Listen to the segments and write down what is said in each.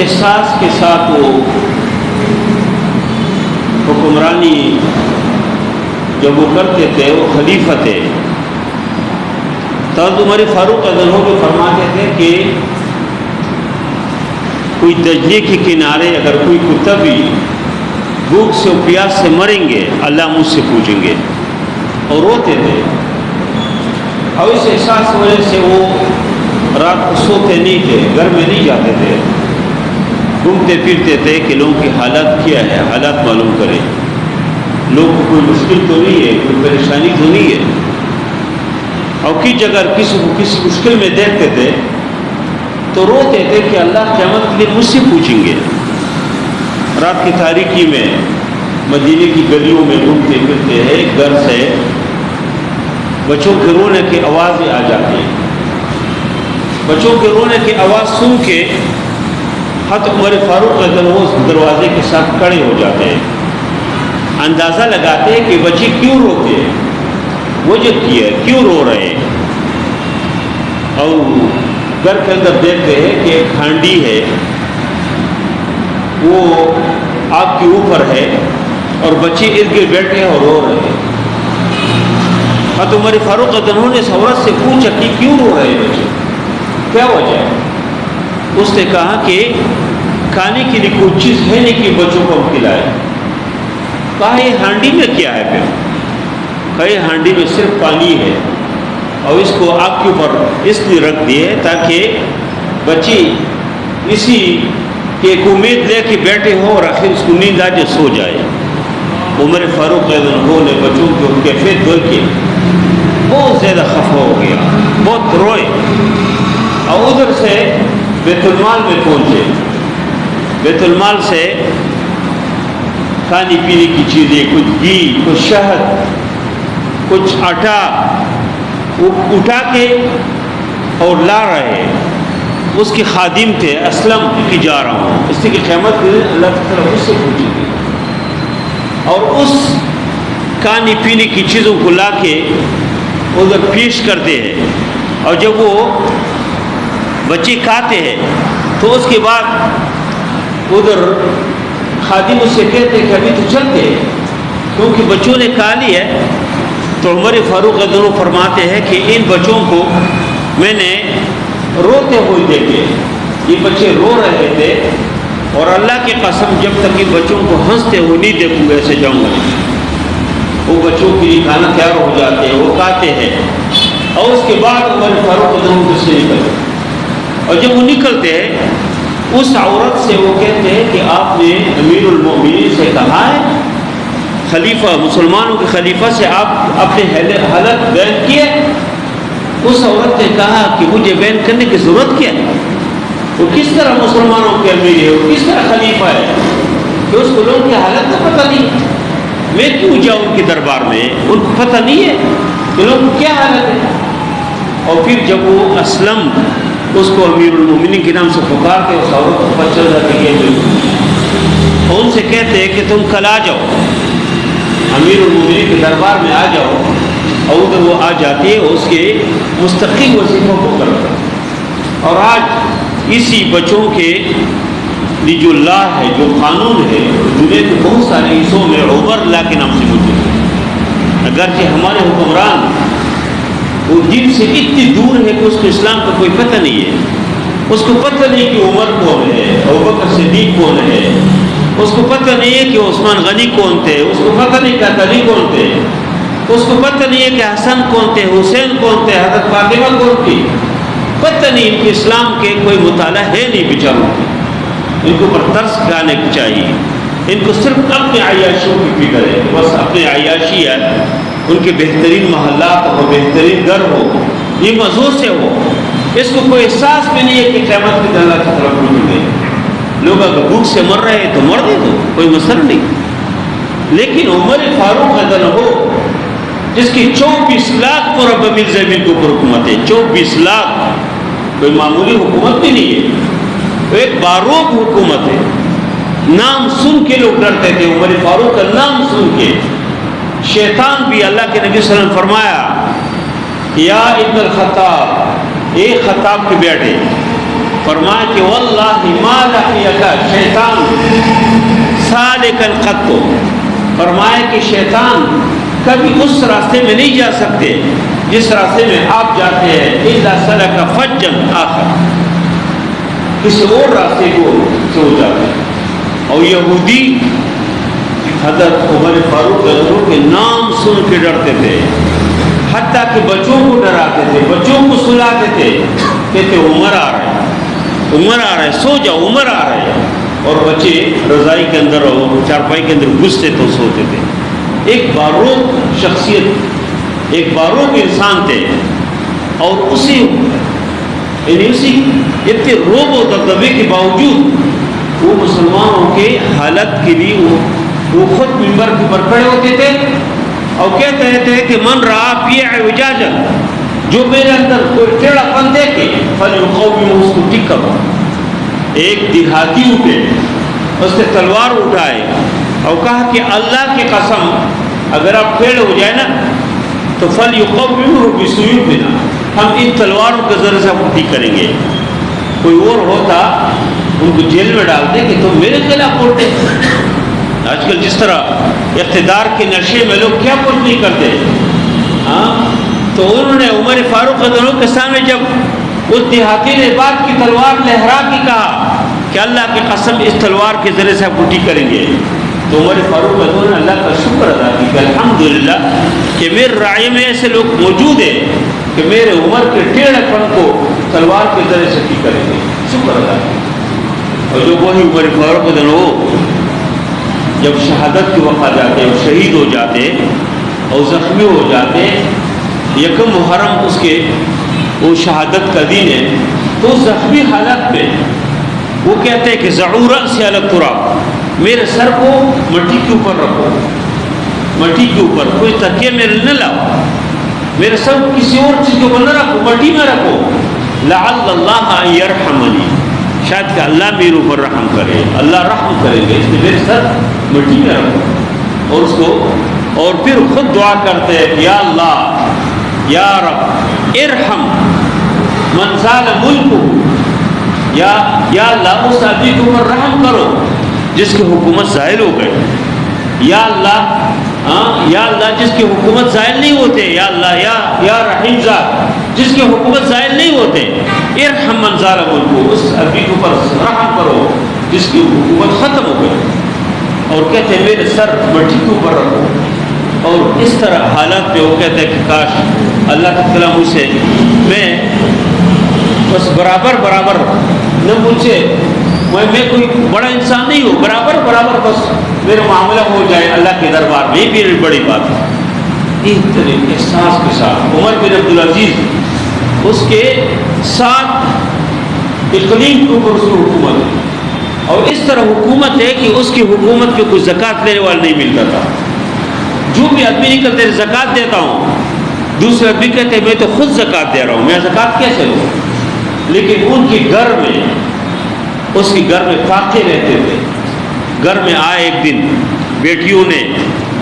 احساس کے ساتھ وہ حکمرانی جب وہ کرتے تھے، وہ خلیفہ تھے، حضرت عمر فاروق رضی اللہ عنہ فرماتے تھے کہ کوئی دجلے کے کنارے اگر کوئی کتا بھی بھوک سے اور پیاس سے مریں گے، اللہ مجھ سے پوچھیں گے، اور روتے تھے۔ اور اس احساس کی وجہ سے وہ رات کو سوتے نہیں تھے، گھر میں نہیں جاتے تھے، گھومتے پھرتے تھے کہ لوگوں کی حالت کیا ہے، حالات معلوم کریں، لوگ کو کوئی مشکل تو نہیں ہے، کوئی پریشانی تو نہیں ہے۔ اور کس جگہ کسی کو کسی مشکل میں دیکھتے تھے تو روتے تھے کہ اللہ قیامت کے لیے مجھ سے پوچھیں گے۔ رات کی تاریکی میں مدینے کی گلیوں میں گھومتے پھرتے ہیں، گھر سے بچوں کے رونے کی آوازیں آ جاتی ہیں۔ بچوں کے رونے کی آواز سن کے حضرت عمر فاروق رضی اللہ عنہ دروازے کے ساتھ کھڑے ہو جاتے ہیں، اندازہ لگاتے ہیں کہ بچے کیوں روتے ہیں، وجہ کیا ہے، کیوں رو رہے ہیں۔ اور گھر کے اندر دیکھتے ہیں کہ ایک ہانڈی ہے، وہ آگ کے اوپر ہے اور بچے ارد گرد بیٹھے ہیں اور رو رہے ہیں۔ حضرت عمر فاروق رضی اللہ عنہ نے اس عورت سے پوچھا کہ کیوں رو رہے ہیں بچے، کیا وجہ ہے؟ اس نے کہا کہ کھانے کے لیے کوئی چیز ہے نہیں کہ بچوں کو ہم کھلائے۔ کہا یہ ہانڈی میں کیا ہے؟ پھر کہا یہ ہانڈی میں صرف پانی ہے، اور اس کو آگ کے اوپر اس لیے رکھ دیے تاکہ بچی اسی کی ایک امید لے کے بیٹھے ہو اور آخر اس کو نیند آ جائے، سو جائے۔ عمر فاروق رضی اللہ عنہ نے بچوں کی کیفیت دیکھ کے بہت زیادہ خفا ہو گیا، بہت روئے، اور ادھر سے بیت المال میں پہنچے۔ بیت المال سے کھانے پینے کی چیزیں، کچھ گھی، کچھ شہد، کچھ آٹا وہ اٹھا کے اور لا رہے۔ اس کے خادم تھے، اسلم کی جا رہا ہوں، اس کی قیامت اللہ تعالیٰ اس سے پوچھے گی۔ اور اس کھانے پینے کی چیزوں کو لا کے ادھر پیش کرتے ہیں، اور جب وہ بچے کھاتے ہیں تو اس کے بعد ادھر خادم اس سے کہتے ہیں کہ ابھی تو چلتے ہیں کیونکہ بچوں نے کھا لی ہے۔ تو عمر فاروق رضی اللہ عنہ فرماتے ہیں کہ ان بچوں کو میں نے روتے ہوئے دیکھے، یہ بچے رو رہے تھے، اور اللہ کی قسم جب تک ان بچوں کو ہنستے ہوئے نہیں دیکھوں گا ایسے جاؤں گا۔ وہ بچوں کے لیے کھانا تیار ہو جاتے ہیں، وہ کھاتے ہیں، اور اس کے بعد عمر فاروق رضی اللہ عنہ سے نکلتے، اور جب وہ نکلتے ہیں اس عورت سے وہ کہتے ہیں کہ آپ نے امیر المومنین سے کہا ہے، خلیفہ مسلمانوں کے خلیفہ سے آپ اپنے حالت بیان کیے؟ اس عورت نے کہا کہ مجھے بیان کرنے کی ضرورت کیا ہے، وہ کس طرح مسلمانوں کے امیر ہے، وہ کس طرح خلیفہ ہے کہ اس کو لوگوں کی حالت کا پتہ نہیں ہے، میں کیوں جاؤں ان کے دربار میں، ان کو پتہ نہیں ہے کہ لوگوں کی کیا حالت ہے۔ اور پھر جب وہ اسلم اس کو امیر المومنین کے نام سے پکار کے اس عورت کو پتہ چل جاتا ہے کہ ان سے کہتے ہیں کہ تم کل آ جاؤ امیر المومنین کے دربار میں آ جاؤ، اور ادھر وہ آ جاتی ہے، اس کے مستقل وظیفوں کو کرتا ہے۔ اور آج اسی بچوں کے لیے جو لا ہے، جو قانون ہے، دنیا کے بہت سارے حصوں میں عمر اللہ کے نام سے موجود ہے، اگرچہ ہمارے حکمران وہ دین سے اتنی دور ہے کہ اس کو اسلام کا کوئی پتہ نہیں ہے، اس کو پتہ نہیں کہ عمر کون ہے، ابوبکر صدیق کون ہے، اس کو پتہ نہیں ہے کہ عثمان غنی کون تھے، اس کو پتہ نہیں کہ علی کون تھے، اس کو پتہ نہیں ہے کہ حسن کون تھے، حسین کون تھے، حضرت فاطمہ کون تھی، پتہ نہیں، ان کے اسلام کے کوئی مطالعہ ہے نہیں بیچاروں کی۔ ان کو پر ترس کھانے چاہیے، ان کو صرف اپنے عیاشیوں کی فکر ہے، بس اپنے عیاشی ہے، ان کے بہترین محلات ہو، بہترین گھر ہو، یہ مزور سے ہو، اس کو کوئی احساس بھی نہیں ہے کہ قیامت کے دن اللہ کی طرف پہنچ گئے۔ لوگ اگر بھوک سے مر رہے ہیں تو مر دے دو، کوئی مسئلہ نہیں، لیکن عمر فاروق رضی اللہ عنہ جس کی 24 لاکھ پر اب زمین کے اوپر حکومت ہے، 24 لاکھ، کوئی معمولی حکومت بھی نہیں ہے، ایک باروق حکومت ہے۔ نام سن کے لوگ ڈرتے تھے، عمر فاروق کا نام سن کے شیطان بھی، اللہ کے نبی صلی اللہ علیہ وسلم فرمایا یا ابن الخطاب، اے خطاب کے بیٹے، فرمایا کہ واللہ ما لقی لگا شیطان سالک الخط، فرمایا کہ شیطان کبھی اس راستے میں نہیں جا سکتے جس راستے میں آپ جاتے ہیں، الا سلک فجا آخر، کسی اور راستے کو سے ہو جاتے ہیں۔ اور یہودی حضرت عمر فاروق رضی اللہ عنہ کے نام سن کے ڈرتے تھے، حتیٰ کہ بچوں کو ڈراتے تھے، بچوں کو سلاتے تھے، کہتے عمر آ رہے ہیں، عمر آ رہے ہیں، سو جاؤ عمر آ رہے ہیں، اور بچے رضائی کے اندر اور چارپائی کے اندر گھستے تو سوتے تھے۔ ایک باروق شخصیت، ایک باروق انسان تھے، اور اسی اتنے روب و دبدبے کے باوجود وہ مسلمانوں کے حالت کے لیے وہ خود ممبر کے پر کھڑے ہوتے تھے اور کہتے تھے کہ من رہا پیے اعوجاجا، جو میرے اندر کوئی ٹیڑھا پن دیکھے فلیقومہ، اس کو ٹھیک کرو۔ ایک دیہاتی اٹھے، اس نے تلوار اٹھائے اور کہا کہ اللہ کی قسم اگر آپ ٹیڑھے ہو جائے نا تو فلیقومہ بسیوفنا، ہم ان تلواروں کے ذریعے سے آپ کو ٹھیک کریں گے۔ کوئی اور ہوتا ان کو جیل میں ڈالتے کہ تم میرے خلاف بولتے۔ آج کل جس طرح اقتدار کے نشے میں لوگ کیا کچھ نہیں کرتے، تو انہوں نے عمر فاروق رضی اللہ عنہ کے سامنے جب اس دیہاتی نے بات کی تلوار لہرا کے کہا کہ اللہ کی قسم اس تلوار کے ذریعے سے آپ کو ٹھیک کریں گے، تو عمر فاروق رضی اللہ عنہ نے اللہ کا شکر ادا کیا کہ الحمدللہ کہ میرے رائے میں ایسے لوگ موجود ہیں کہ میرے عمر کے ٹیڑھے پن کو تلوار کے ذریعے سے ٹھیک کریں گے، شکر ادا کیا۔ اور جو وہی عمر فاروق رضی اللہ عنہ جب شہادت کے وقت آ جاتے اور شہید ہو جاتے اور زخمی ہو جاتے، یکم محرم اس کے وہ شہادت کا دن ہے، تو زخمی حالت میں وہ کہتے ہیں کہ ضعوا رأسی علی التراب، میرے سر کو مٹی کے اوپر رکھو، مٹی کے اوپر، کوئی تکیہ میرے نہ لاؤ، میرے سر کسی اور چیز کے اوپر نہ رکھو، مٹی میں رکھو، لعل اللہ ان یرحمنی، شاید کہ اللہ میرے اوپر رحم کرے، اللہ رحم کریں گے، اس لیے میرے سر مٹی میں رکھو۔ اور اس کو اور پھر خود دعا کرتے ہیں یا اللہ یا رب ارحم من زال ملکہ، یا اللہ اس آدمی کے اوپر رحم کرو جس کی حکومت زائل ہو گئے، یا اللہ جس کی حکومت زائل نہیں ہوتے، یا اللہ یا رحیم ذات جس کی حکومت زائل نہیں ہوتے، ارحم من زال ملکہ، اس آدمی کے اوپر رحم کرو جس کی حکومت ختم ہو گئی۔ اور کہتے ہیں میرے سر مٹی کے اوپر رکھو، اور اس طرح حالات پہ وہ کہتے ہیں کہ کاش اللہ تعالیٰ مجھ سے، میں بس برابر نہ مجھ سے، میں کوئی بڑا انسان نہیں ہوں، برابر بس میرا معاملہ ہو جائے اللہ کے دربار میں، یہ بھی بڑی بات ہے۔ اس طرح احساس کے ساتھ عمر بن عبدالعزیز اس کے ساتھ اقلیم کے اوپر اس کی حکومت ہے، اور اس طرح حکومت ہے کہ اس کی حکومت کے کوئی زکوٰۃ لینے والا نہیں ملتا تھا۔ جو بھی آدمی نکلتے ہیں زکوٰۃ دیتا ہوں، دوسرے آدمی کہتے ہیں میں تو خود زکوٰۃ دے رہا ہوں، میں زکوٰۃ کیسے لوں؟ لیکن ان کے گھر میں، اس کے گھر میں فاقے رہتے تھے۔ گھر میں آئے ایک دن، بیٹیوں نے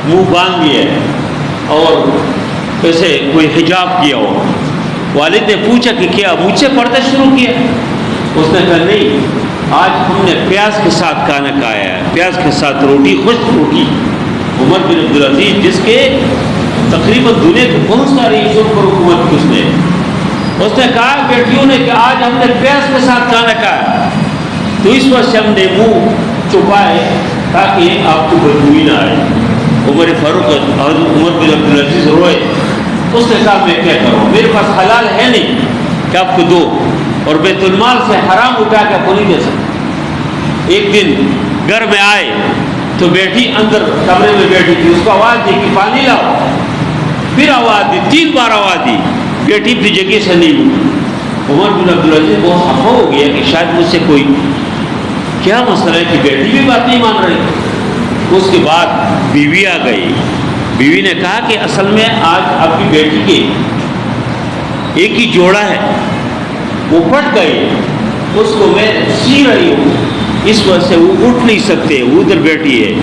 منہ باندھ لیا اور ایسے کوئی حجاب کیا ہو، والد نے پوچھا کہ کیا مجھ سے پردہ شروع کیا؟ اس نے کہا نہیں، آج ہم نے پیاز کے ساتھ کھانا کھایا ہے، پیاز کے ساتھ روٹی، خشک روٹی۔ عمر بن عبدالعزیز جس کے تقریباً دنیا کے بہت سارے عیسوں پر حکومت کی اس نے کہا بیٹیوں نے کہ آج ہم نے پیاز کے ساتھ کھانا کھایا، تو اس وقت سے ہم نے منہ چھپائے تاکہ آپ کو بدبوئی نہ آئے۔ عمر بن عبدالعزیز روئے، اس نے کہا میں کیا کروں، میرے پاس حلال ہے نہیں کہ آپ کو دو، اور بیت المال سے حرام اٹھا کے آپ کو نہیں دے سکتا۔ ایک دن گھر میں آئے تو بیٹی اندر کمرے میں بیٹھی تھی، اس کو آواز دی کہ پانی لاؤ، پھر آواز دی، 3 بار آواز دی، بیٹی اپنی جگہ سے نہیں ہوئی۔ عمر بن عبدالعزیز بہت خفا ہو گیا کہ شاید مجھ سے کوئی کیا مسئلہ ہے کہ بیٹی بھی بات نہیں مان رہی۔ اس کے بعد بیوی آ گئی، بیوی نے کہا کہ اصل میں آج آپ کی بیٹی کے ایک ہی جوڑا ہے، وہ پھٹ گئی، اس کو میں سی رہی ہوں، اس وجہ سے وہ اٹھ نہیں سکتے، وہ ادھر بیٹھی ہے۔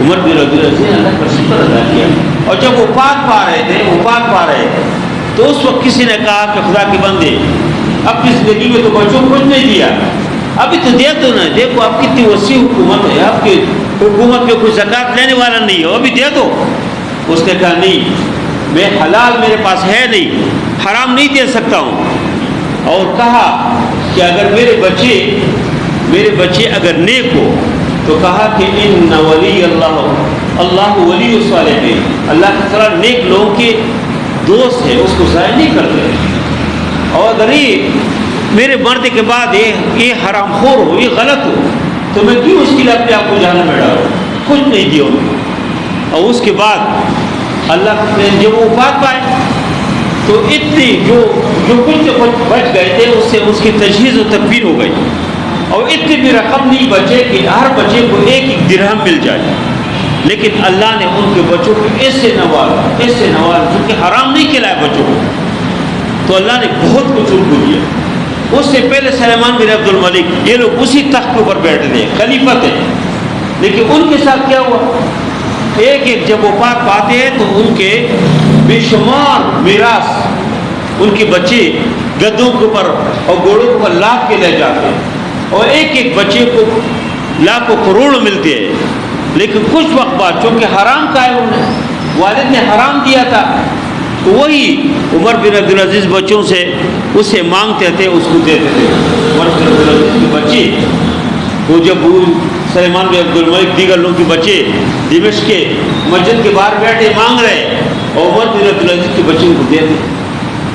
عمر بن عبدالعزیز نے اللہ کا شکر ادا کیا، اور جب وہ پاک پا رہے تو اس وقت کسی نے کہا کہ خدا کے بندے اپنی زندگی میں تو بچوں کو کچھ نہیں دیا، ابھی تو دے دو نا، دیکھو آپ کتنی وسیع حکومت ہے، آپ کی حکومت پہ کوئی زکوٰۃ لینے والا نہیں ہے، ابھی دے دو۔ اس نے کہا نہیں، میں حلال میرے پاس ہے نہیں، حرام نہیں دے سکتا ہوں۔ اور کہا کہ اگر میرے بچے اگر نیک ہو تو کہا کہ ان ولی اللہ ولی الصالحین، اللہ تعالیٰ نیک لوگوں کے دوست ہے، اس کو ضائع نہیں کرتے۔ اور اگر یہ میرے مرنے کے بعد یہ حرام خور ہو، یہ غلط ہو، تو میں کیوں اس کے لیے اپنے آپ کو جہنم میں ڈالوں؟ کچھ نہیں دیا ان کو۔ اور اس کے بعد اللہ نے جب وہ وفات پائے تو اتنے جو کچھ بچ گئے تھے اس سے اس کی تجہیز و تکفین ہو گئی، اور اتنی بھی رقم نہیں بچے کہ ہر بچے کو ایک درہم مل جائے۔ لیکن اللہ نے ان کے بچوں کو ایسے نوازا جو کہ حرام نہیں کھلائے بچوں کو، تو اللہ نے بہت کچھ ان کو دیا۔ اس سے پہلے سلیمان بن عبد الملک، یہ لوگ اسی تخت کے اوپر بیٹھے تھے، خلیفہ تھے، لیکن ان کے ساتھ کیا ہوا؟ ایک جب وفات پاتے ہیں تو ان کے بے شمار میراث ان کے بچے گدوں کے اوپر اور گھوڑوں کے اوپر لاد کے لے جاتے ہیں، اور ایک بچے کو لاکھوں کروڑ ملتے ہیں۔ لیکن کچھ وقت بعد چونکہ حرام کا ہے، انہیں والد نے حرام دیا تھا، تو وہی عمر بن عبدالعزیز بچوں سے اسے مانگتے تھے، اس کو دیتے تھے۔ عمر بن عبدالعزیز کے بچے وہ جب سلیمان بن عبد الملک دیگر لوگوں کے بچے دمشق کے مسجد کے باہر بیٹھے مانگ رہے، اور عمر بن عبدالعزیز کے بچوں کو دیتے۔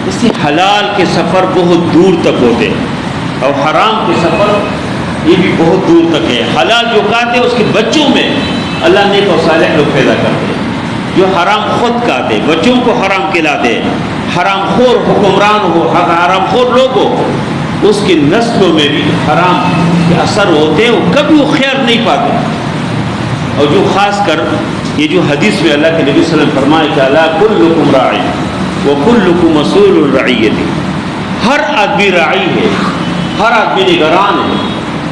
اس سے حلال کے سفر بہت دور تک ہوتے ہیں، اور حرام کے سفر یہ بھی بہت دور تک ہے۔ حلال جو کھاتے ہیں اس کے بچوں میں اللہ نیک اور صالح لوگ پیدا کرتے ہیں، جو حرام خود کھاتے بچوں کو حرام کھلاتے، حرام خور حکمران ہو، حرام خور لوگ ہو، اس کی نسلوں میں بھی حرام کے اثر ہوتے ہیں، وہ کبھی وہ خیر نہیں پاتے۔ اور جو خاص کر یہ جو حدیث میں اللہ کے نبی صلی اللہ علیہ وسلم فرمائے کہ الا کلکم راع وکلکم مسئول عن رعیتہ، ہر آدمی راعی ہے، ہر آدمی نگران ہے،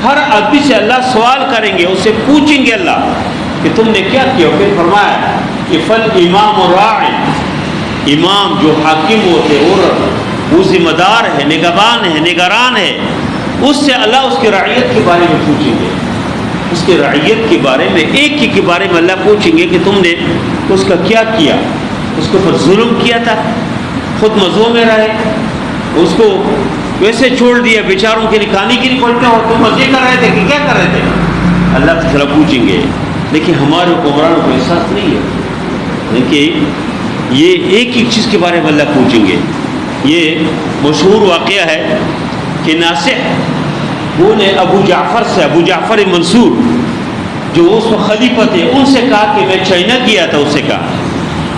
ہر آدمی سے اللہ سوال کریں گے، اس سے پوچھیں گے اللہ کہ تم نے کیا کیا۔ پھر فرمایا کہ فالامام راع، امام جو حاکم ہوتے وہ ذمہ دار ہے، نگہبان ہے، نگران ہے، اس سے اللہ اس کے رعیت کے بارے میں پوچھیں گے، اس کے رعیت کے بارے میں، ایک کے بارے میں اللہ پوچھیں گے کہ تم نے اس کا کیا کیا، اس کے اوپر ظلم کیا تھا، خود مزوں میں رہے، اس کو ویسے چھوڑ دیا، بیچاروں کے نکانے کی نہیں پڑتے ہو، تم مزے کر رہے تھے کہ کیا کر رہے تھے، اللہ تعالیٰ پوچھیں گے۔ لیکن ہمارے حکمرانوں کو احساس نہیں ہے، لیکن یہ ایک چیز کے بارے میں اللہ پوچھیں گے۔ یہ مشہور واقعہ ہے کہ ناصح وہ نے ابو جعفر منصور جو اس وقت خلیفہ تھے، ان سے کہا کہ میں چائنا گیا تھا، اس سے کہا،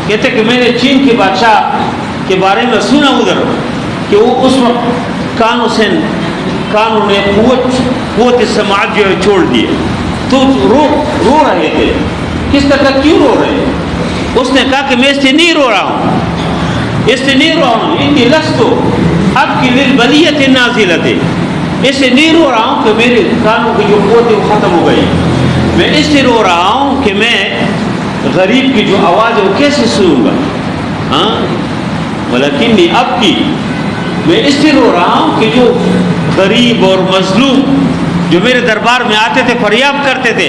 کہتے کہ میں نے چین کے بادشاہ کے بارے میں سنا ادھر کہ وہ اس وقت کانوں نے قوت سماعت جو ہے چھوڑ دیے، تو رو رہے تھے۔ کس طرح کیوں رو رہے ہیں؟ اس نے کہا کہ میں اس سے نہیں رو رہا ہوں، اس سے نہیں رو رہا ہوں، انی لست ابکی للبلیۃ النازلۃ، اس سے نہیں رو رہا ہوں کہ میرے کانوں کی جو قوت ہے وہ ختم ہو گئی، میں اس سے رو رہا ہوں کہ میں غریب کی جو آواز ہے وہ کیسے سنوں گا، ہاں ولیکنی ابکی، میں اس سے رو رہا ہوں کہ جو غریب اور مظلوم جو میرے دربار میں آتے تھے فریاد کرتے تھے،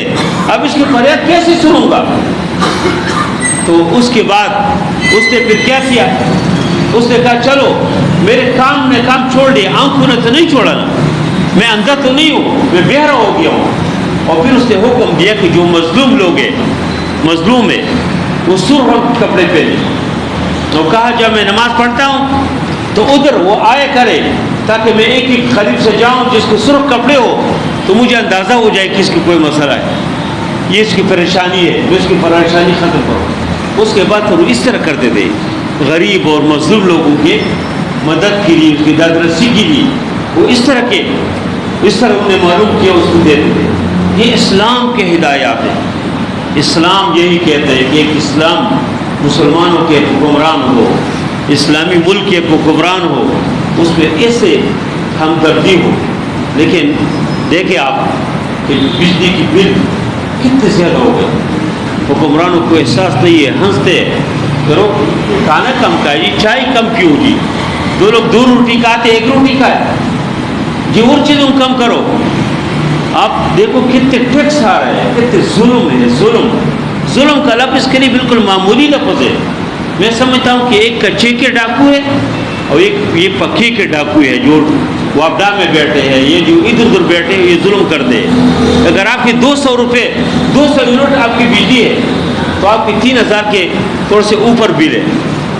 اب اس کی فریاد کیسے سنوں گا۔ تو اس کے بعد اس نے پھر کیا کیا، اس نے کہا چلو میرے کام نے کام چھوڑ دیا، آنکھوں نے تو نہیں چھوڑا نا، میں اندھا تو نہیں ہوں، میں بہرا ہو گیا ہوں۔ اور پھر اس نے حکم دیا کہ جو مظلوم ہے وہ سرخ رنگ کے کپڑے پہنے، تو کہا جب میں نماز پڑھتا ہوں تو ادھر وہ آئے کرے تاکہ میں ایک ایک قریب سے جاؤں جس کو سرخ کپڑے ہو، تو مجھے اندازہ ہو جائے کہ اس کی کوئی مسئلہ ہے، یہ اس کی پریشانی ہے، میں اس کی پریشانی ختم کروں۔ اس کے بعد پھر وہ اس طرح کرتے تھے، غریب اور مظلوم لوگوں کے مدد کے لیے، اس کی دادرسی کے لیے وہ اس طرح انہیں معلوم کیا، اس کو دیتے تھے۔ یہ اسلام کے ہدایات ہیں۔ اسلام یہی کہتا ہے کہ ایک اسلام مسلمانوں کے حکمران ہو، اسلامی ملک کے حکمران ہو، اس میں ایسے ہمدردی ہو۔ لیکن دیکھیں آپ کہ بجلی کی بل کتنے زیادہ ہو گئے، حکمرانوں کو احساس نہیں ہے، ہنستے کرو کھانا کم کھائے جی، چائے کم کیوں جی، دو لوگ 2 روٹی کھاتے 1 روٹی کھائے جی، اور چیزوں کم کرو، آپ دیکھو کتنے ٹیکس آ رہے ہیں، کتنے ظلم ہے، ظلم کا لفظ اس کے لیے بالکل معمولی لفظ ہے. میں سمجھتا ہوں کہ ایک کچے کے ڈاکو ہے اور ایک یہ پکے کے ڈاکو ہے جو وابڈا میں بیٹھے ہیں، یہ جو ادھر ادھر بیٹھے ہیں یہ ظلم کر دے. اگر آپ کے 200 روپے 200 یونٹ آپ کی بجلی ہے تو آپ کی 3000 کے تھوڑے سے اوپر بل ہے،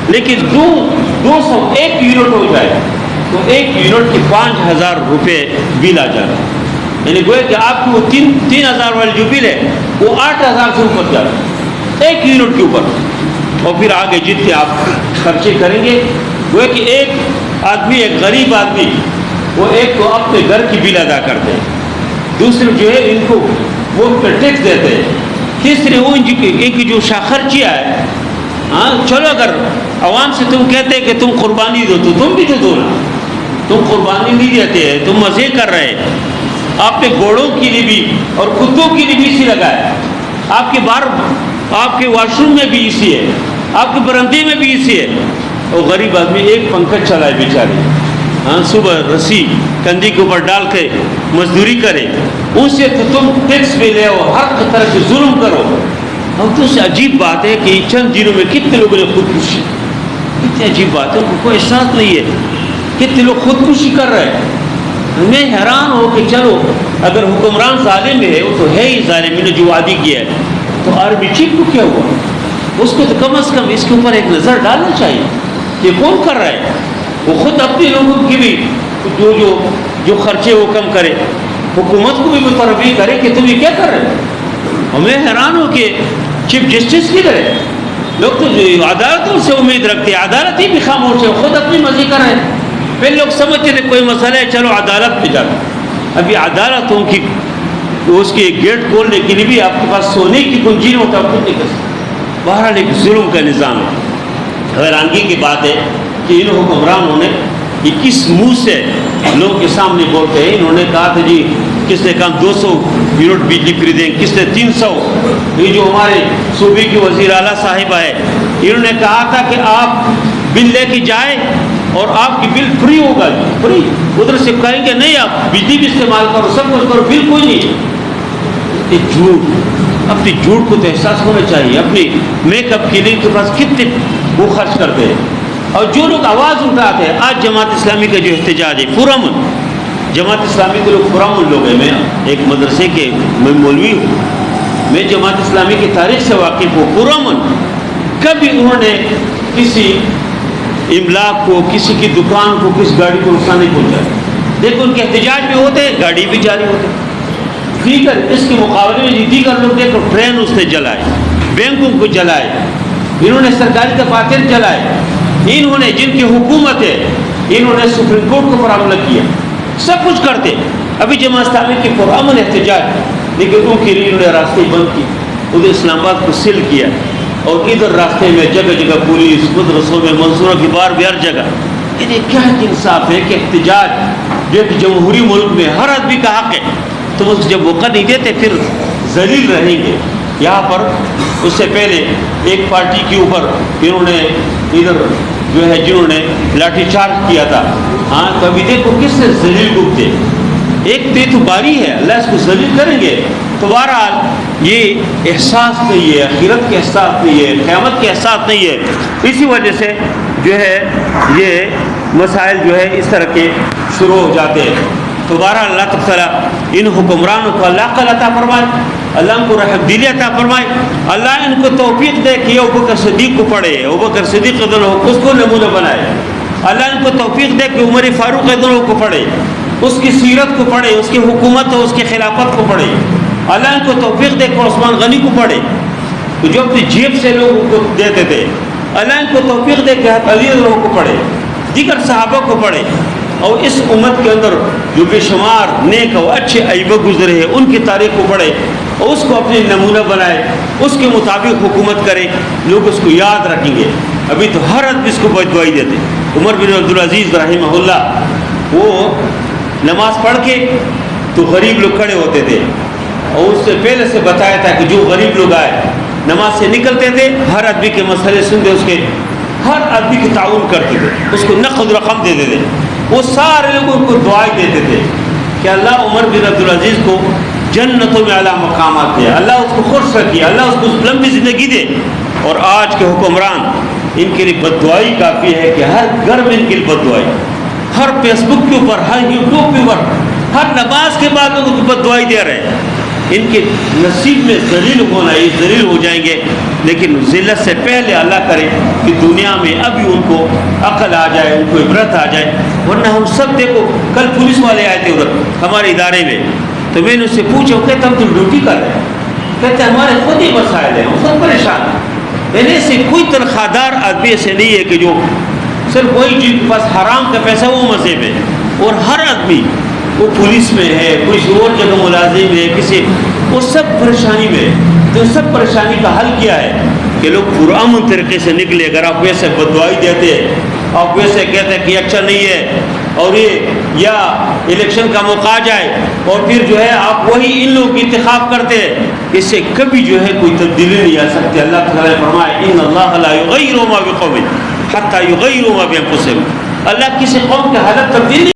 لیکن 201 یونٹ ہو جائے تو 1 یونٹ کی 5000 روپے بل آ جا رہا ہے. یعنی گویا کہ آپ کی وہ 3000 والی جو بل ہے وہ 8000 سے اوپر جا رہا ہے 1 یونٹ کے اوپر. اور پھر آگے جتنے آپ خرچے کریں گے، گویا کہ ایک آدمی، ایک غریب آدمی، وہ ایک تو اپنے گھر کی بل ادا کرتے ہیں، دوسرے جو ہے ان کو وہ ٹیکس دیتے ہیں، تیسرے وہ ان کی جو خرچیاں ہے. ہاں چلو اگر عوام سے تم کہتے ہیں کہ تم قربانی دو تو تم بھی تو دو نا. تم قربانی نہیں دیتے ہیں، تم مزے کر رہے ہیں. آپ نے گھوڑوں کے لیے بھی اور کتوں کے لیے بھی اسی لگایا، آپ کے باہر آپ کے واش روم میں بھی اسی ہے، آپ کے برندے میں بھی اسی ہے. اور غریب آدمی ایک پنکھا چلائے بیچارے، ہاں صبح رسی کندھی کے اوپر ڈال کے مزدوری کرے، اس سے تو تم ٹیکس بھی لے اور ہر طرح سے ظلم کرو. اور تو سے عجیب بات ہے کہ چند دنوں میں کتنے لوگوں نے خودکشی، کتنی عجیب بات ہے، ان کو کوئی احساس نہیں ہے کتنے لوگ خودکشی کر رہے ہیں. میں حیران ہوں کہ چلو اگر حکمران ظالم ہے، وہ تو ہے ہی ظالم نے جو وعدے کیا ہے، تو آرمی چیف کو کیا ہوا؟ اس کو تو کم از کم اس کے اوپر ایک نظر ڈالنا چاہیے کہ کون کر رہا ہے. وہ خود اپنے لوگوں کی بھی جو خرچے وہ کم کرے، حکومت کو بھی متربی کرے کہ تم یہ کیا کر رہے ہو. میں حیران ہوں کہ چیف جسٹس کی طرح لوگ تو عدالتوں سے امید رکھتے ہیں، عدالت ہی بھی خاموش ہے، خود اپنی مرضی کر رہے ہیں. پہلے لوگ سمجھتے تھے کوئی مسئلہ ہے چلو عدالت پہ جاتے، ابھی عدالتوں کی اس کے گیٹ کھولنے کے لیے بھی آپ کے پاس سونے کی کنجی ہوتا ہے، خود نہیں کر سکتے. بہرحال ایک ظلم کا نظام ہے. حیرانگی کی بات ہے کہ ان حکمرانوں نے یہ کس منہ سے لوگوں کے سامنے بولتے ہیں. انہوں نے کہا تھا جی کس نے کہا 200 یونٹ بجلی فری دیں، کس نے 300. یہ جو ہمارے صوبے کے وزیر اعلیٰ صاحبہ ہے، انہوں نے کہا تھا کہ آپ بل لے کے جائیں اور آپ کی بل فری ہوگا، فری. ادھر سے کہیں گے نہیں آپ بجلی بھی استعمال کرو، سب کچھ کرو، بل کوئی نہیں. یہ جھوٹ، اپنی جھوٹ کو تو احساس ہونا چاہیے. اپنی میک اپ کے لیے کے پاس کتنے وہ خرچ کرتے ہیں. اور جو لوگ آواز اٹھاتے ہیں، آج جماعت اسلامی کا جو احتجاج ہے پرامن، جماعت اسلامی کے لوگ پرامن لوگ ہیں. میں ایک مدرسے کے میں مولوی ہوں، میں جماعت اسلامی کی تاریخ سے واقف ہوں. پرامن کبھی انہوں نے کسی املاک کو، کسی کی دکان کو، کسی گاڑی کو نقصان نہیں پہنچایا. دیکھو ان کے احتجاج بھی ہوتے ہیں، گاڑی بھی جاری ہوتے ہیں. دیگر اس کے مقابلے میں دیگر لوگ دیکھو ٹرین اس نے جلائے، بینکوں کو جلائے، انہوں نے سرکاری دفاتر جلائے. انہوں نے جن کی حکومت ہے انہوں نے سپریم کورٹ کو پر حملہ کیا، سب کچھ کرتے. ابھی جماعت اسلامی کے پرامن احتجاج، لیکن ان کے لیے انہوں نے راستے بند کی، ادھر اسلام آباد کو سیل کیا، اور ادھر راستے میں جگہ جگہ پولیس، مدرسوں میں منصوروں کی بار بھی ہر جگہ. انہیں کیا انصاف ہے کہ احتجاج جو ایک جمہوری ملک میں ہر آدمی کا حق ہے، تو اس جب موقع نہیں دیتے پھر ذلیل رہیں گے. یہاں پر اس سے پہلے ایک پارٹی کے اوپر انہوں نے ادھر جو ہے جنہوں نے لاٹھی چارج کیا تھا، ہاں تو ابھی دیکھو کس سے ذلیل ڈوبتے. ایک تو باری ہے، اللہ اس کو ذلیل کریں گے. تو بہرحال یہ احساس نہیں ہے، آخرت کے احساس نہیں ہے، قیامت کے احساس نہیں ہے. اسی وجہ سے جو ہے یہ مسائل جو ہے اس طرح کے شروع ہو جاتے ہیں. تو بہرحال اللہ تعالیٰ ان حکمرانوں کو اللہ کا عطا فرمائے، اللہ ان کو رحم دلی عطا فرمائے. اللہ ان کو توفیق دے کہ ابوبکر صدیق کو پڑھے، ابوبکر صدیق رضی اللہ عنہ اس کو نمونہ بنائے. اللہ ان کو توفیق دے کہ عمر فاروق رضی اللہ عنہ کو پڑھے، اس کی سیرت کو پڑھے، اس کی حکومت اور اس کی خلافت کو پڑھے. اللہ ان کو توفیق دے کہ عثمان غنی کو پڑھے جو اپنی جیب سے لوگوں کو دیتے تھے. اللہ ان کو توفیق دے کہ علی رضی اللہ عنہ کو پڑھے، دیگر صحابہ کو پڑھے. اور اس امت کے اندر جو بے شمار نیک اور اچھے ائمہ گزرے ہیں ان کی تاریخ کو پڑھے اور اس کو اپنے نمونہ بنائے، اس کے مطابق حکومت کرے، لوگ اس کو یاد رکھیں گے. ابھی تو ہر آدمی اس کو بددعائی دیتے. عمر بن عبدالعزیز رحمہ اللہ وہ نماز پڑھ کے تو غریب لوگ کھڑے ہوتے تھے، اور اس سے پہلے سے بتایا تھا کہ جو غریب لوگ آئے نماز سے نکلتے تھے، ہر آدمی کے مسئلے سنتے، اس کے ہر آدمی کی تعاون کرتے تھے، اس کو نقد رقم دیتے تھے، وہ سارے لوگوں کو دعائیں دیتے تھے. کہ اللہ عمر بن عبدالعزیز کو جنتوں میں اعلیٰ مقامات دے، اللہ اس کو خوش رکھے، اللہ اس کو لمبی زندگی دے. اور آج کے حکمران ان کے لیے بددعائی کافی ہے کہ ہر گھر میں ان کے لیے بددعائی، ہر فیس بک کے اوپر، ہر یوٹیوب کے اوپر، ہر نماز کے بعد ان کو بددعائی دے رہے ہیں. ان کے نصیب میں ذلیل ہونا، یہ ذلیل ہو جائیں گے. لیکن ذلت سے پہلے اللہ کرے کہ دنیا میں ابھی ان کو عقل آ جائے، ان کو عبرت آ جائے. ورنہ ہم سب دیکھو، کل پولیس والے آئے تھے ادھر ہمارے ادارے میں، تو میں نے اس سے پوچھا، کہتے ہم تو ڈیوٹی کر رہے ہیں، کہتے ہمارے خود ہی مسائل ہیں، ہم خود پریشان ہیں. یعنی سے کوئی تنخواہ دار آدمی ایسے نہیں ہے کہ جو صرف وہی جن کے پاس حرام کا پیسہ وہ مزے میں، اور ہر آدمی وہ پولیس میں ہے، کوئی اور جگہ ملازم ہے، کسی، وہ سب پریشانی میں. تو سب پریشانی کا حل کیا ہے کہ لوگ پرامن طریقے سے نکلے. اگر آپ ویسے بددعائی دیتے ہیں، آپ ویسے کہتے ہیں کہ اچھا نہیں ہے، اور یہ یا الیکشن کا موقع آ جائے اور پھر جو ہے آپ وہی ان لوگوں کی انتخاب کرتے ہیں، اس سے کبھی جو ہے کوئی تبدیلی نہیں آ سکتی. اللہ تعالیٰ نے فرمایا ان اللہ لا یغیر ما بقوم حتی یغیروا ما بانفسہم. اللہ کسی قوم کے حالت تبدیل